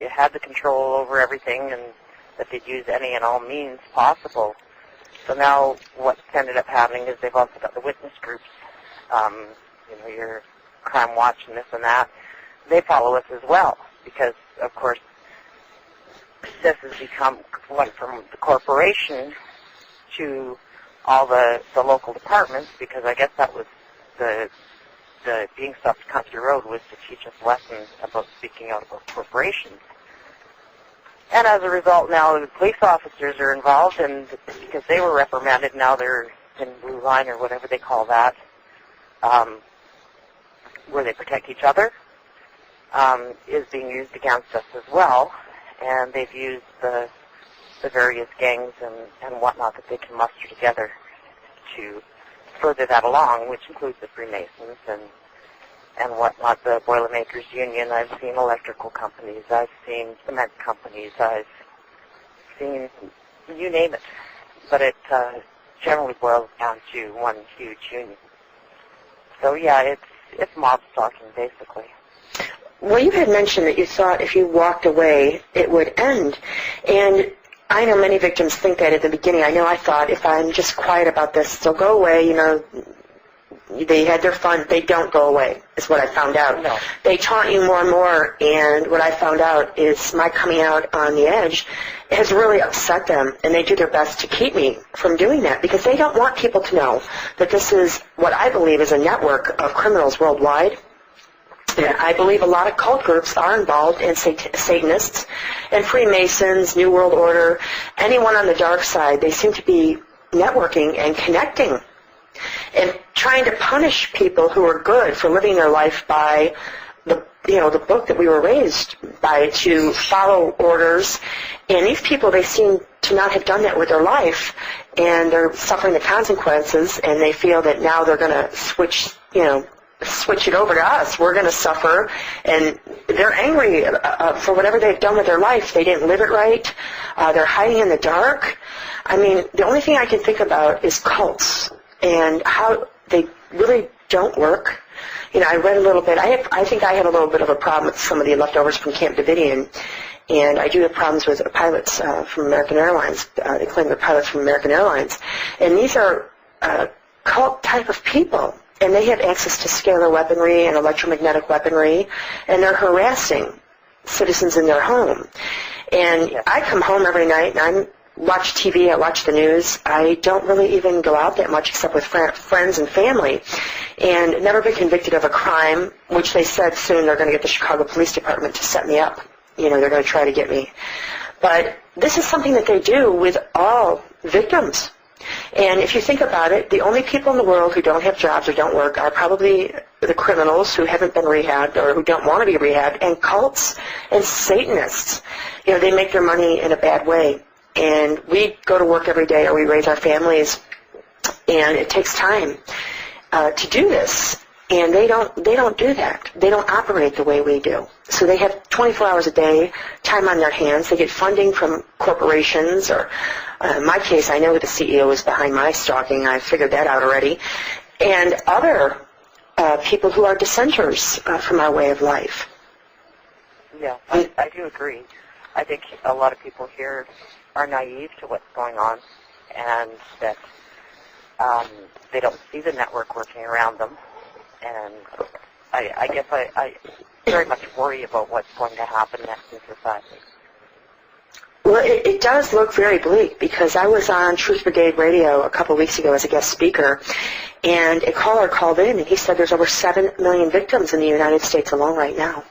had the control over everything and that they'd use any and all means possible. So now what's ended up happening is they've also got the witness groups, your Crime Watch and this and that. They follow us as well because, of course, this has went from the corporation to all the local departments, because I guess that was the being stopped at Country Road was to teach us lessons about speaking out about corporations. And as a result, now the police officers are involved, and because they were reprimanded, now they're in blue line or whatever they call that, where they protect each other, is being used against us as well. And they've used the various gangs and whatnot that they can muster together to further that along, which includes the Freemasons and whatnot, the Boilermakers Union. I've seen electrical companies, I've seen cement companies, I've seen you name it. But it generally boils down to one huge union. So yeah, it's mob stalking basically. Well, you had mentioned that you thought if you walked away, it would end. And I know many victims think that at the beginning. I know I thought, if I'm just quiet about this, they'll go away. They had their fun. They don't go away, is what I found out. No. They taunt you more and more, and what I found out is my coming out on the edge has really upset them, and they do their best to keep me from doing that because they don't want people to know that this is what I believe is a network of criminals worldwide. And I believe a lot of cult groups are involved in Satanists and Freemasons, New World Order, anyone on the dark side. They seem to be networking and connecting and trying to punish people who are good for living their life by the book that we were raised by, to follow orders. And these people, they seem to not have done that with their life, and they're suffering the consequences, and they feel that now they're going to switch it over to us. We're going to suffer, and they're angry for whatever they've done with their life. They didn't live it right. They're hiding in the dark. I mean, the only thing I can think about is cults and how they really don't work. I read a little bit. I think I had a little bit of a problem with some of the leftovers from Camp Davidian, and I do have problems with pilots from American Airlines. They claim they're pilots from American Airlines, and these are cult type of people. And they have access to scalar weaponry and electromagnetic weaponry, and they're harassing citizens in their home. And I come home every night, and I watch TV, I watch the news. I don't really even go out that much except with friends and family, and never been convicted of a crime, which they said soon they're going to get the Chicago Police Department to set me up. They're going to try to get me. But this is something that they do with all victims. And if you think about it, the only people in the world who don't have jobs or don't work are probably the criminals who haven't been rehabbed or who don't want to be rehabbed, and cults and Satanists. They make their money in a bad way. And we go to work every day, or we raise our families, and it takes time to do this. And they don't do that. They don't operate the way we do. So they have 24 hours a day, time on their hands. They get funding from corporations, or in my case, I know the CEO is behind my stalking. I figured that out already. And other people who are dissenters from our way of life. Yeah, I do agree. I think a lot of people here are naive to what's going on, and that they don't see the network working around them. And I guess I very much worry about what's going to happen next in society. Well, it does look very bleak, because I was on Truth Brigade Radio a couple of weeks ago as a guest speaker, and a caller called in, and he said there's over 7 million victims in the United States alone right now.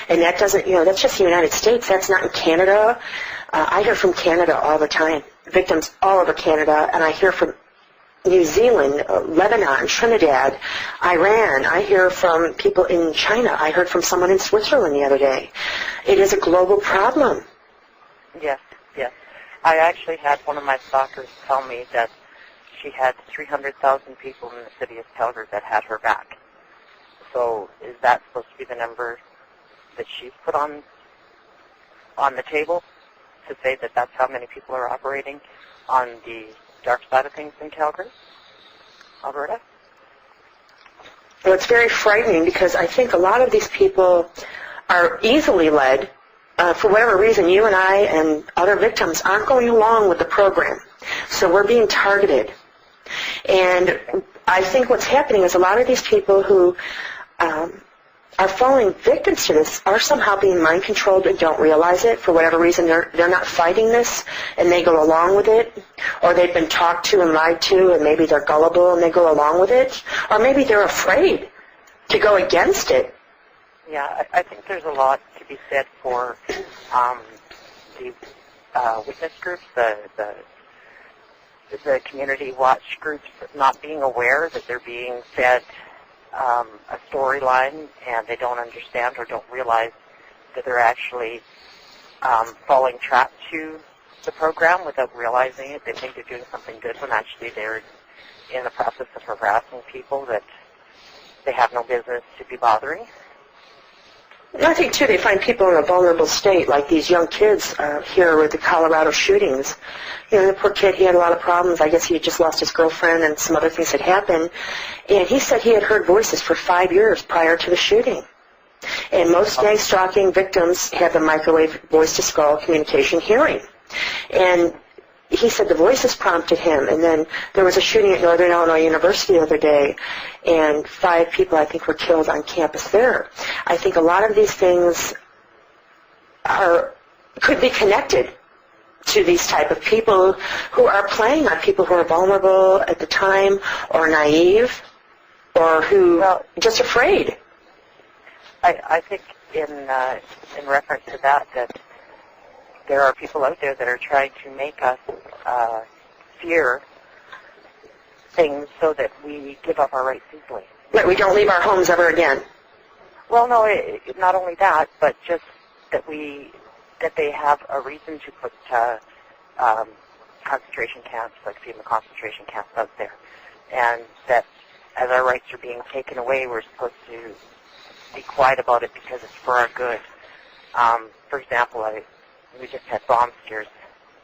And that doesn't, that's just the United States. That's not in Canada. I hear from Canada all the time, victims all over Canada, and I hear from New Zealand, Lebanon, Trinidad, Iran. I hear from people in China. I heard from someone in Switzerland the other day. It is a global problem. Yes, yes. I actually had one of my stalkers tell me that she had 300,000 people in the city of Calgary that had her back. So is that supposed to be the number that she's put on the table to say that that's how many people are operating on the dark side of things in Calgary, Alberta? Well, it's very frightening, because I think a lot of these people are easily led for whatever reason, you and I and other victims aren't going along with the program. So we're being targeted. And I think what's happening is a lot of these people who are falling victims to this are somehow being mind controlled and don't realize it. For whatever reason, they're not fighting this and they go along with it, or they've been talked to and lied to and maybe they're gullible and they go along with it, or maybe they're afraid to go against it. Yeah, I think there's a lot to be said for the witness groups, the community watch groups not being aware that they're being fed a storyline and they don't understand or don't realize that they're actually falling trap to the program without realizing it. They think they're doing something good when actually they're in the process of harassing people that they have no business to be bothering. I think, too, they find people in a vulnerable state, like these young kids here with the Colorado shootings. You know, the poor kid, he had a lot of problems. I guess he had just lost his girlfriend and some other things had happened. And he said he had heard voices for 5 years prior to the shooting. And most gang stalking victims have the microwave voice-to-skull communication hearing. And he said the voices prompted him. And then there was a shooting at Northern Illinois University the other day, and 5 people, I think, were killed on campus there. I think a lot of these things could be connected to these type of people who are playing on people who are vulnerable at the time or naive or who are just afraid. I think in reference to that there are people out there that are trying to make us fear things so that we give up our rights easily. That we don't leave our homes ever again. Well, no, not only that, but just that they have a reason to put concentration camps, like FEMA concentration camps out there. And that as our rights are being taken away, we're supposed to be quiet about it because it's for our good. For example, we just had bomb scares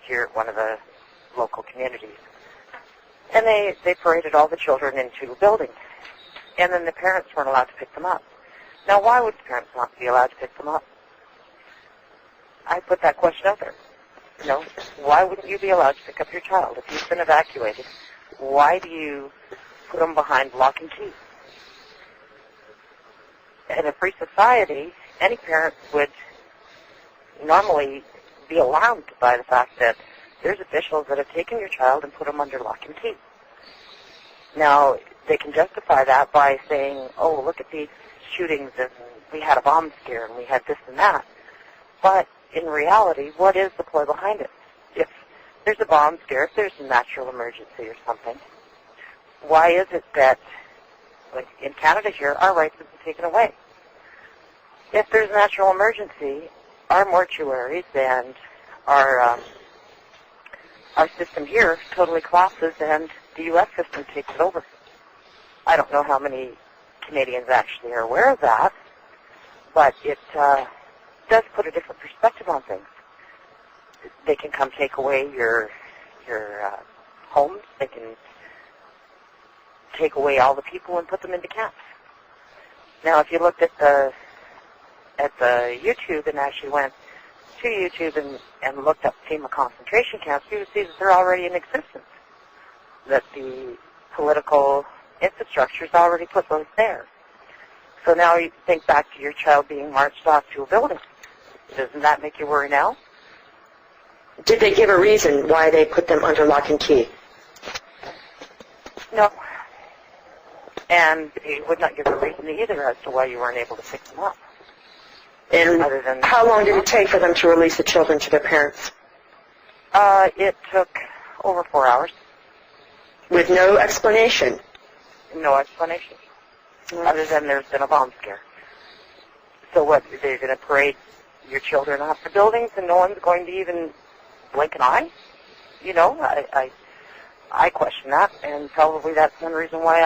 here at one of the local communities. And they paraded all the children into a building. And then the parents weren't allowed to pick them up. Now, why would the parents not be allowed to pick them up? I put that question out there. You know, why wouldn't you be allowed to pick up your child? If you've been evacuated, why do you put them behind lock and key? In a free society, any parent would normally be alarmed by the fact that there's officials that have taken your child and put them under lock and key. Now, they can justify that by saying, oh, look at these shootings, and we had a bomb scare, and we had this and that. But in reality, what is the ploy behind it? If there's a bomb scare, if there's a natural emergency or something, why is it that, like in Canada here, our rights have been taken away? If there's a natural emergency, our mortuaries and our system here totally collapses, and the U.S. system takes it over. I don't know how many Canadians actually are aware of that, but it does put a different perspective on things. They can come take away your homes. They can take away all the people and put them into camps. Now, if you looked at the YouTube and actually went to YouTube and looked up FEMA concentration camps, you would see that they're already in existence, that the political infrastructure is already put those there. So now you think back to your child being marched off to a building. Doesn't that make you worry now? Did they give a reason why they put them under lock and key? No. And they would not give a reason either as to why you weren't able to pick them up. And how long did it take for them to release the children to their parents? It took over 4 hours. With no explanation? No explanation. Other than there's been a bomb scare. So what, they're going to parade your children off the buildings and no one's going to even blink an eye? You know, I question that, and probably that's one reason why